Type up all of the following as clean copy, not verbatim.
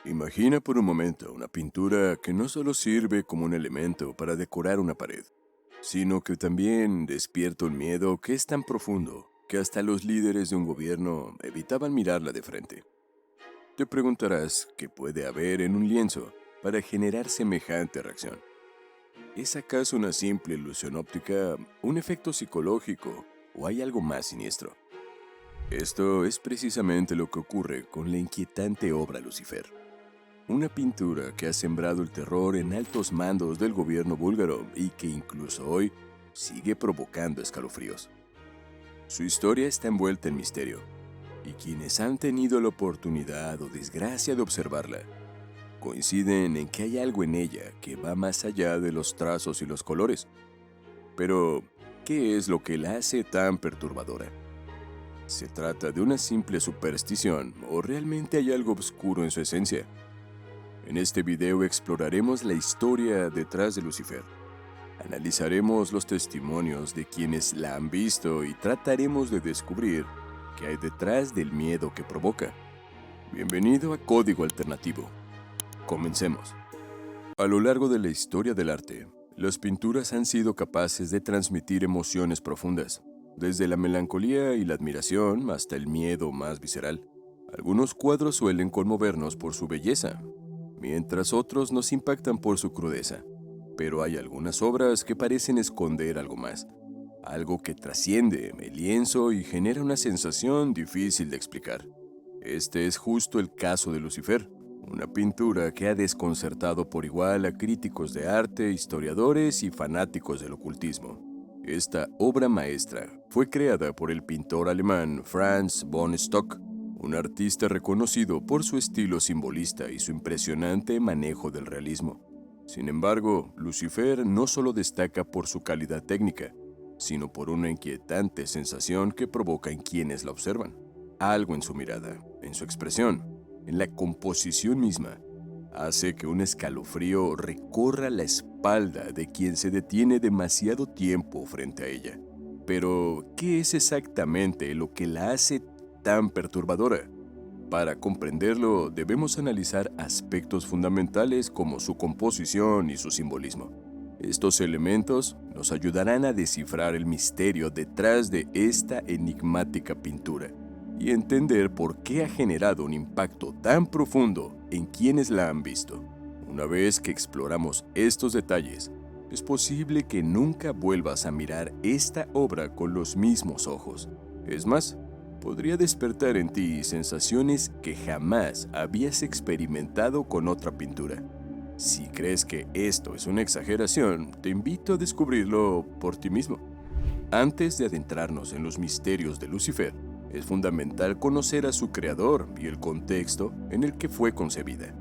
Imagina por un momento una pintura que no solo sirve como un elemento para decorar una pared, sino que también despierta un miedo que es tan profundo que hasta los líderes de un gobierno evitaban mirarla de frente. Te preguntarás qué puede haber en un lienzo para generar semejante reacción. ¿Es acaso una simple ilusión óptica, un efecto psicológico o hay algo más siniestro? Esto es precisamente lo que ocurre con la inquietante obra Lucifer. Una pintura que ha sembrado el terror en altos mandos del gobierno búlgaro y que incluso hoy sigue provocando escalofríos. Su historia está envuelta en misterio, y quienes han tenido la oportunidad o desgracia de observarla coinciden en que hay algo en ella que va más allá de los trazos y los colores. Pero, ¿qué es lo que la hace tan perturbadora? ¿Se trata de una simple superstición o realmente hay algo oscuro en su esencia? En este video exploraremos la historia detrás de Lucifer. Analizaremos los testimonios de quienes la han visto y trataremos de descubrir qué hay detrás del miedo que provoca. Bienvenido a Código Alternativo. Comencemos. A lo largo de la historia del arte, las pinturas han sido capaces de transmitir emociones profundas, desde la melancolía y la admiración hasta el miedo más visceral. Algunos cuadros suelen conmovernos por su belleza, mientras otros nos impactan por su crudeza. Pero hay algunas obras que parecen esconder algo más, algo que trasciende el lienzo y genera una sensación difícil de explicar. Este es justo el caso de Lucifer, una pintura que ha desconcertado por igual a críticos de arte, historiadores y fanáticos del ocultismo. Esta obra maestra fue creada por el pintor alemán Franz von Stock, un artista reconocido por su estilo simbolista y su impresionante manejo del realismo. Sin embargo, Lucifer no solo destaca por su calidad técnica, sino por una inquietante sensación que provoca en quienes la observan. Algo en su mirada, en su expresión, en la composición misma, hace que un escalofrío recorra la espalda de quien se detiene demasiado tiempo frente a ella. Pero, ¿qué es exactamente lo que la hace tan perturbadora? Para comprenderlo, debemos analizar aspectos fundamentales como su composición y su simbolismo. Estos elementos nos ayudarán a descifrar el misterio detrás de esta enigmática pintura y entender por qué ha generado un impacto tan profundo en quienes la han visto. Una vez que exploramos estos detalles, es posible que nunca vuelvas a mirar esta obra con los mismos ojos. Es más, podría despertar en ti sensaciones que jamás habías experimentado con otra pintura. Si crees que esto es una exageración, te invito a descubrirlo por ti mismo. Antes de adentrarnos en los misterios de Lucifer, es fundamental conocer a su creador y el contexto en el que fue concebida.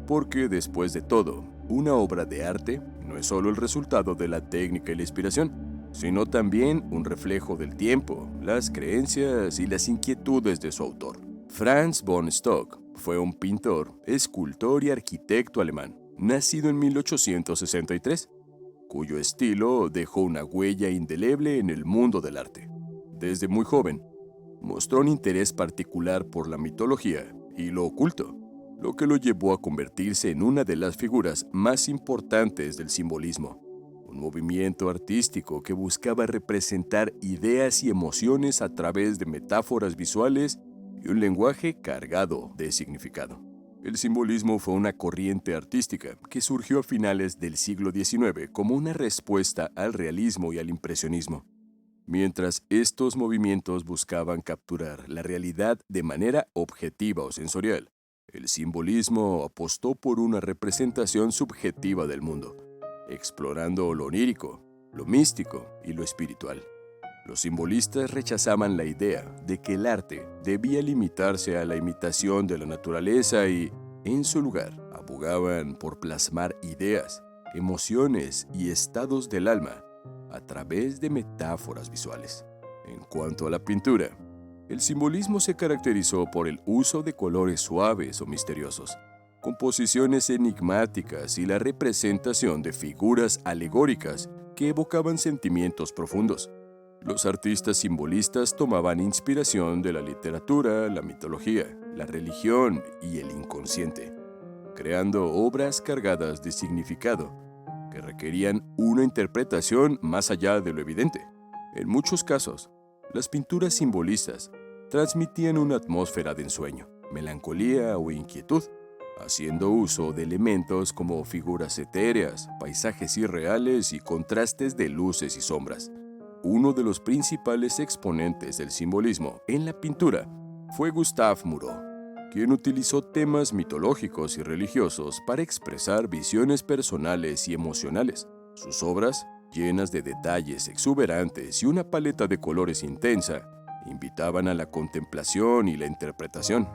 Porque después de todo, una obra de arte no es solo el resultado de la técnica y la inspiración, sino también un reflejo del tiempo, las creencias y las inquietudes de su autor. Franz von Stock fue un pintor, escultor y arquitecto alemán, nacido en 1863, cuyo estilo dejó una huella indeleble en el mundo del arte. Desde muy joven, mostró un interés particular por la mitología y lo oculto, lo que lo llevó a convertirse en una de las figuras más importantes del simbolismo, un movimiento artístico que buscaba representar ideas y emociones a través de metáforas visuales y un lenguaje cargado de significado. El simbolismo fue una corriente artística que surgió a finales del siglo XIX como una respuesta al realismo y al impresionismo. Mientras estos movimientos buscaban capturar la realidad de manera objetiva o sensorial, el simbolismo apostó por una representación subjetiva del mundo, explorando lo onírico, lo místico y lo espiritual. Los simbolistas rechazaban la idea de que el arte debía limitarse a la imitación de la naturaleza y, en su lugar, abogaban por plasmar ideas, emociones y estados del alma a través de metáforas visuales. En cuanto a la pintura, el simbolismo se caracterizó por el uso de colores suaves o misteriosos, composiciones enigmáticas y la representación de figuras alegóricas que evocaban sentimientos profundos. Los artistas simbolistas tomaban inspiración de la literatura, la mitología, la religión y el inconsciente. creando obras cargadas de significado que requerían una interpretación más allá de lo evidente. En muchos casos, las pinturas simbolistas transmitían una atmósfera de ensueño, melancolía o inquietud, haciendo uso de elementos como figuras etéreas, paisajes irreales y contrastes de luces y sombras. Uno de los principales exponentes del simbolismo en la pintura fue Gustave Moreau, quien utilizó temas mitológicos y religiosos para expresar visiones personales y emocionales. Sus obras, llenas de detalles exuberantes y una paleta de colores intensa, invitaban a la contemplación y la interpretación.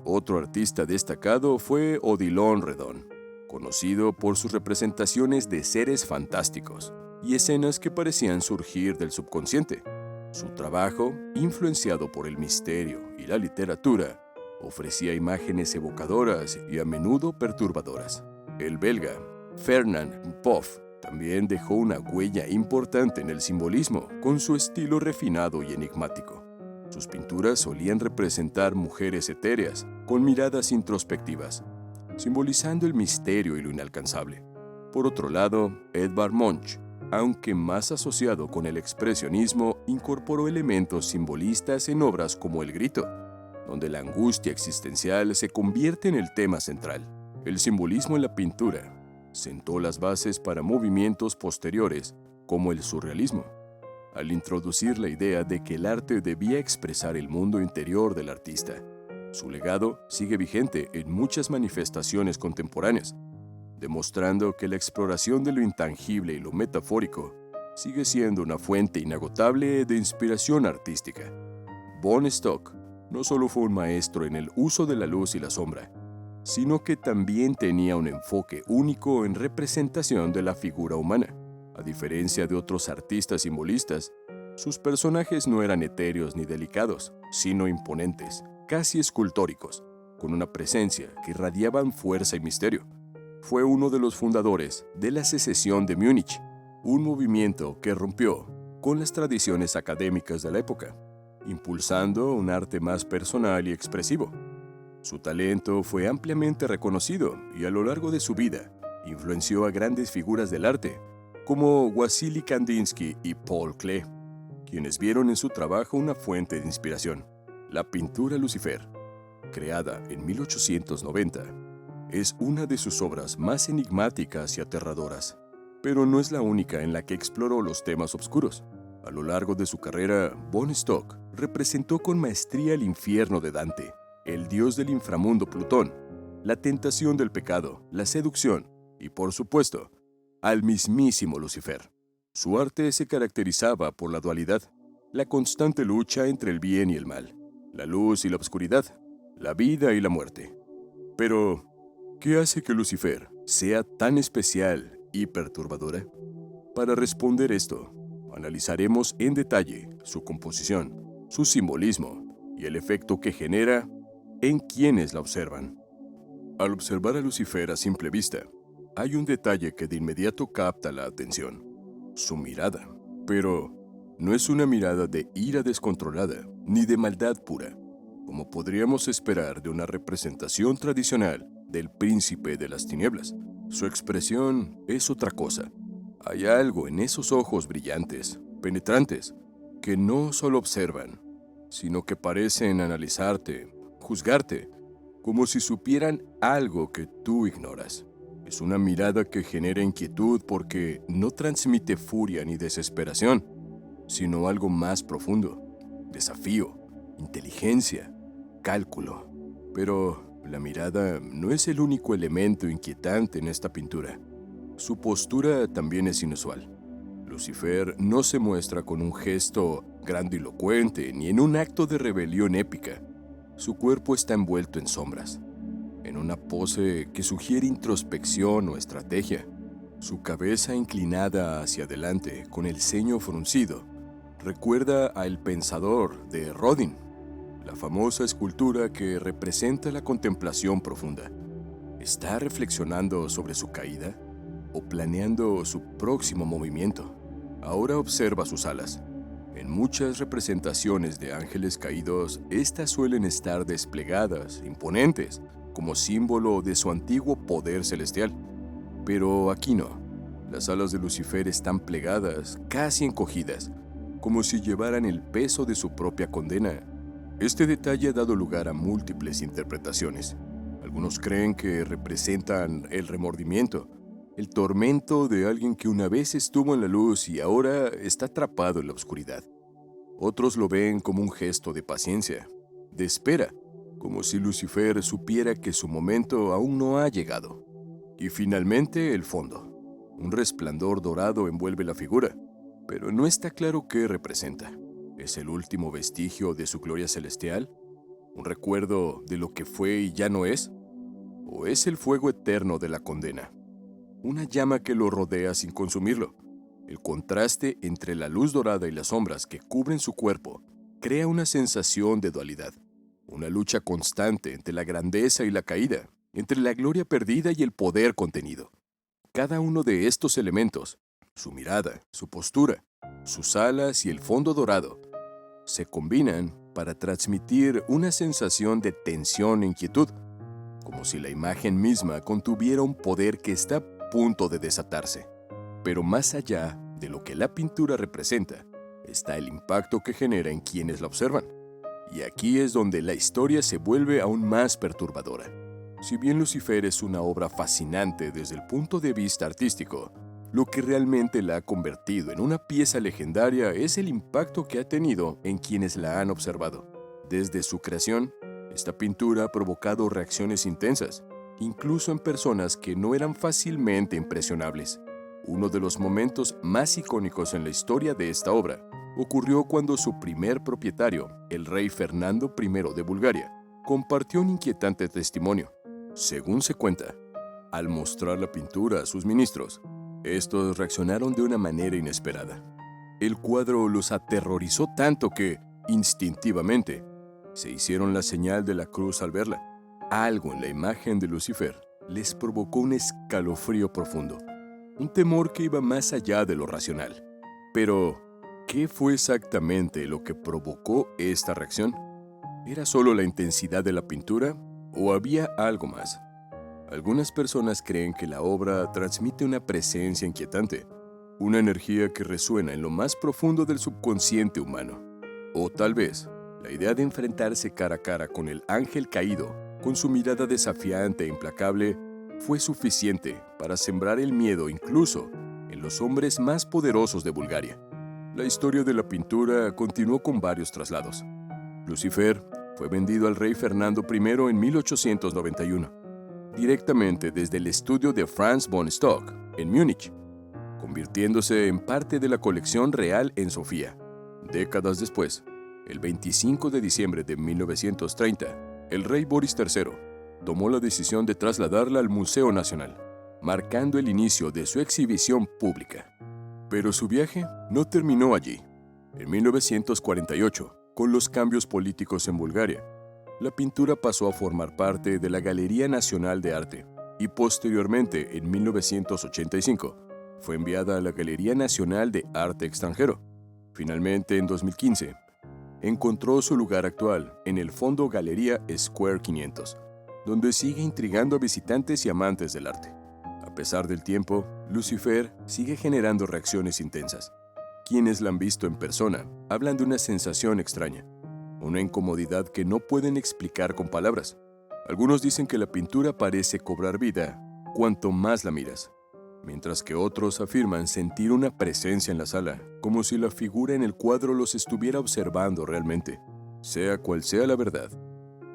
Otro artista destacado fue Odilon Redon, conocido por sus representaciones de seres fantásticos y escenas que parecían surgir del subconsciente. Su trabajo, influenciado por el misterio y la literatura, ofrecía imágenes evocadoras y a menudo perturbadoras. El belga Fernand Poff también dejó una huella importante en el simbolismo con su estilo refinado y enigmático. Sus pinturas solían representar mujeres etéreas con miradas introspectivas, simbolizando el misterio y lo inalcanzable. Por otro lado, Edvard Munch, aunque más asociado con el expresionismo, incorporó elementos simbolistas en obras como El Grito, donde la angustia existencial se convierte en el tema central. El simbolismo en la pintura sentó las bases para movimientos posteriores, como el surrealismo, al introducir la idea de que el arte debía expresar el mundo interior del artista. Su legado sigue vigente en muchas manifestaciones contemporáneas, demostrando que la exploración de lo intangible y lo metafórico sigue siendo una fuente inagotable de inspiración artística. Von Stock no solo fue un maestro en el uso de la luz y la sombra, sino que también tenía un enfoque único en representación de la figura humana. A diferencia de otros artistas simbolistas, sus personajes no eran etéreos ni delicados, sino imponentes, casi escultóricos, con una presencia que irradiaban fuerza y misterio. Fue uno de los fundadores de la Secesión de Múnich, un movimiento que rompió con las tradiciones académicas de la época, impulsando un arte más personal y expresivo. Su talento fue ampliamente reconocido y a lo largo de su vida influenció a grandes figuras del arte, como Wassily Kandinsky y Paul Klee, quienes vieron en su trabajo una fuente de inspiración. La pintura Lucifer, creada en 1890, es una de sus obras más enigmáticas y aterradoras, pero no es la única en la que exploró los temas oscuros. A lo largo de su carrera, Von Stock representó con maestría el infierno de Dante, el dios del inframundo Plutón, la tentación del pecado, la seducción y, por supuesto, al mismísimo Lucifer. Su arte se caracterizaba por la dualidad, la constante lucha entre el bien y el mal, la luz y la oscuridad, la vida y la muerte. Pero, ¿qué hace que Lucifer sea tan especial y perturbadora? Para responder esto, analizaremos en detalle su composición, su simbolismo y el efecto que genera en quienes la observan. Al observar a Lucifer a simple vista, hay un detalle que de inmediato capta la atención: su mirada. Pero no es una mirada de ira descontrolada ni de maldad pura, como podríamos esperar de una representación tradicional del príncipe de las tinieblas. Su expresión es otra cosa. Hay algo en esos ojos brillantes, penetrantes, que no solo observan, sino que parecen analizarte, juzgarte, como si supieran algo que tú ignoras. Es una mirada que genera inquietud porque no transmite furia ni desesperación, sino algo más profundo: desafío, inteligencia, cálculo. Pero la mirada no es el único elemento inquietante en esta pintura. Su postura también es inusual. Lucifer no se muestra con un gesto grandilocuente ni en un acto de rebelión épica. Su cuerpo está envuelto en sombras, en una pose que sugiere introspección o estrategia. Su cabeza inclinada hacia adelante, con el ceño fruncido, recuerda a El Pensador de Rodin, la famosa escultura que representa la contemplación profunda. ¿Está reflexionando sobre su caída o planeando su próximo movimiento? Ahora observa sus alas. En muchas representaciones de ángeles caídos, estas suelen estar desplegadas, imponentes, como símbolo de su antiguo poder celestial. Pero aquí no. Las alas de Lucifer están plegadas, casi encogidas, como si llevaran el peso de su propia condena. Este detalle ha dado lugar a múltiples interpretaciones. Algunos creen que representan el remordimiento, el tormento de alguien que una vez estuvo en la luz y ahora está atrapado en la oscuridad. Otros lo ven como un gesto de paciencia, de espera, como si Lucifer supiera que su momento aún no ha llegado. Y finalmente el fondo. Un resplandor dorado envuelve la figura, pero no está claro qué representa. ¿Es el último vestigio de su gloria celestial? ¿Un recuerdo de lo que fue y ya no es? ¿O es el fuego eterno de la condena? Una llama que lo rodea sin consumirlo. El contraste entre la luz dorada y las sombras que cubren su cuerpo crea una sensación de dualidad, una lucha constante entre la grandeza y la caída, entre la gloria perdida y el poder contenido. Cada uno de estos elementos, su mirada, su postura, sus alas y el fondo dorado, se combinan para transmitir una sensación de tensión e inquietud, como si la imagen misma contuviera un poder que está a punto de desatarse. Pero más allá de lo que la pintura representa, está el impacto que genera en quienes la observan. Y aquí es donde la historia se vuelve aún más perturbadora. Si bien Lucifer es una obra fascinante desde el punto de vista artístico, lo que realmente la ha convertido en una pieza legendaria es el impacto que ha tenido en quienes la han observado. Desde su creación, esta pintura ha provocado reacciones intensas, incluso en personas que no eran fácilmente impresionables. Uno de los momentos más icónicos en la historia de esta obra ocurrió cuando su primer propietario, el rey Fernando I de Bulgaria, compartió un inquietante testimonio. Según se cuenta, al mostrar la pintura a sus ministros, estos reaccionaron de una manera inesperada. El cuadro los aterrorizó tanto que, instintivamente, se hicieron la señal de la cruz al verla. Algo en la imagen de Lucifer les provocó un escalofrío profundo, un temor que iba más allá de lo racional. Pero, ¿qué fue exactamente lo que provocó esta reacción? ¿Era solo la intensidad de la pintura o había algo más? Algunas personas creen que la obra transmite una presencia inquietante, una energía que resuena en lo más profundo del subconsciente humano. O tal vez, la idea de enfrentarse cara a cara con el ángel caído, con su mirada desafiante e implacable, fue suficiente para sembrar el miedo incluso en los hombres más poderosos de Bulgaria. La historia de la pintura continuó con varios traslados. Lucifer fue vendido al rey Fernando I en 1891, directamente desde el estudio de Franz von Stock, en Múnich, convirtiéndose en parte de la colección real en Sofía. Décadas después, el 25 de diciembre de 1930, el rey Boris III tomó la decisión de trasladarla al Museo Nacional, marcando el inicio de su exhibición pública. Pero su viaje no terminó allí. En 1948, con los cambios políticos en Bulgaria, la pintura pasó a formar parte de la Galería Nacional de Arte y posteriormente, en 1985, fue enviada a la Galería Nacional de Arte Extranjero. Finalmente, en 2015, encontró su lugar actual en el Fondo Galería Square 500, donde sigue intrigando a visitantes y amantes del arte. A pesar del tiempo, Lucifer sigue generando reacciones intensas. Quienes la han visto en persona hablan de una sensación extraña, una incomodidad que no pueden explicar con palabras. Algunos dicen que la pintura parece cobrar vida cuanto más la miras, mientras que otros afirman sentir una presencia en la sala, como si la figura en el cuadro los estuviera observando realmente. Sea cual sea la verdad,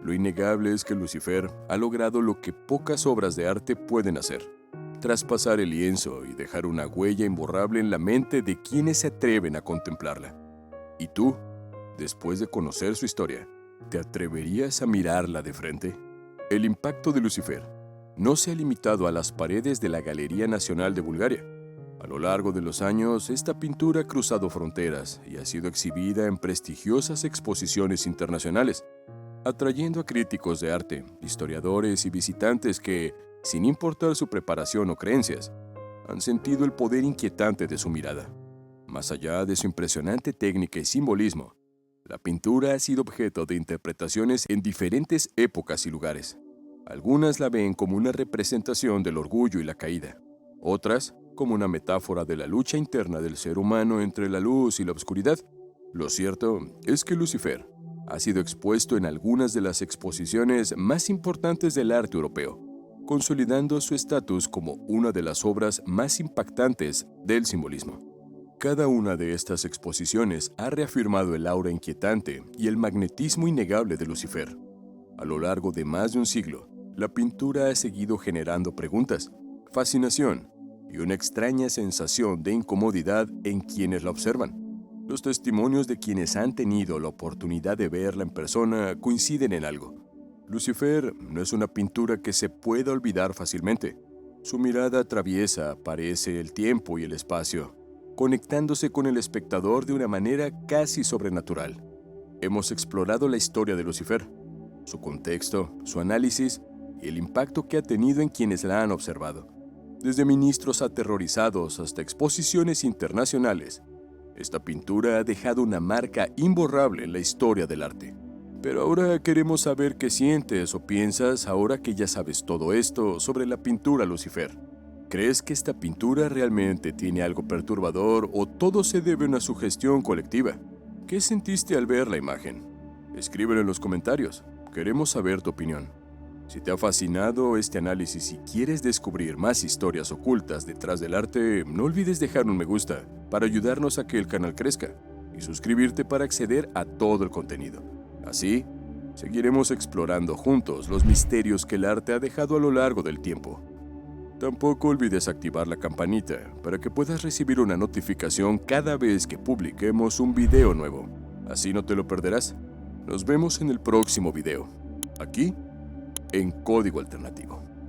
lo innegable es que Lucifer ha logrado lo que pocas obras de arte pueden hacer: traspasar el lienzo y dejar una huella imborrable en la mente de quienes se atreven a contemplarla. ¿Y tú, después de conocer su historia, te atreverías a mirarla de frente? El impacto de Lucifer no se ha limitado a las paredes de la Galería Nacional de Bulgaria. A lo largo de los años, esta pintura ha cruzado fronteras y ha sido exhibida en prestigiosas exposiciones internacionales, atrayendo a críticos de arte, historiadores y visitantes que, sin importar su preparación o creencias, han sentido el poder inquietante de su mirada. Más allá de su impresionante técnica y simbolismo, la pintura ha sido objeto de interpretaciones en diferentes épocas y lugares. Algunas la ven como una representación del orgullo y la caída, otras como una metáfora de la lucha interna del ser humano entre la luz y la oscuridad. Lo cierto es que Lucifer ha sido expuesto en algunas de las exposiciones más importantes del arte europeo, consolidando su estatus como una de las obras más impactantes del simbolismo. Cada una de estas exposiciones ha reafirmado el aura inquietante y el magnetismo innegable de Lucifer. A lo largo de más de un siglo, la pintura ha seguido generando preguntas, fascinación y una extraña sensación de incomodidad en quienes la observan. Los testimonios de quienes han tenido la oportunidad de verla en persona coinciden en algo. Lucifer no es una pintura que se pueda olvidar fácilmente. Su mirada atraviesa, parece, el tiempo y el espacio, conectándose con el espectador de una manera casi sobrenatural. Hemos explorado la historia de Lucifer, su contexto, su análisis y el impacto que ha tenido en quienes la han observado. Desde ministros aterrorizados hasta exposiciones internacionales, esta pintura ha dejado una marca imborrable en la historia del arte. Pero ahora queremos saber qué sientes o piensas ahora que ya sabes todo esto sobre la pintura Lucifer. ¿Crees que esta pintura realmente tiene algo perturbador o todo se debe a una sugestión colectiva? ¿Qué sentiste al ver la imagen? Escríbelo en los comentarios. Queremos saber tu opinión. Si te ha fascinado este análisis y quieres descubrir más historias ocultas detrás del arte, no olvides dejar un me gusta para ayudarnos a que el canal crezca y suscribirte para acceder a todo el contenido. Así, seguiremos explorando juntos los misterios que el arte ha dejado a lo largo del tiempo. Tampoco olvides activar la campanita para que puedas recibir una notificación cada vez que publiquemos un video nuevo. Así no te lo perderás. Nos vemos en el próximo video, aquí en Código Alternativo.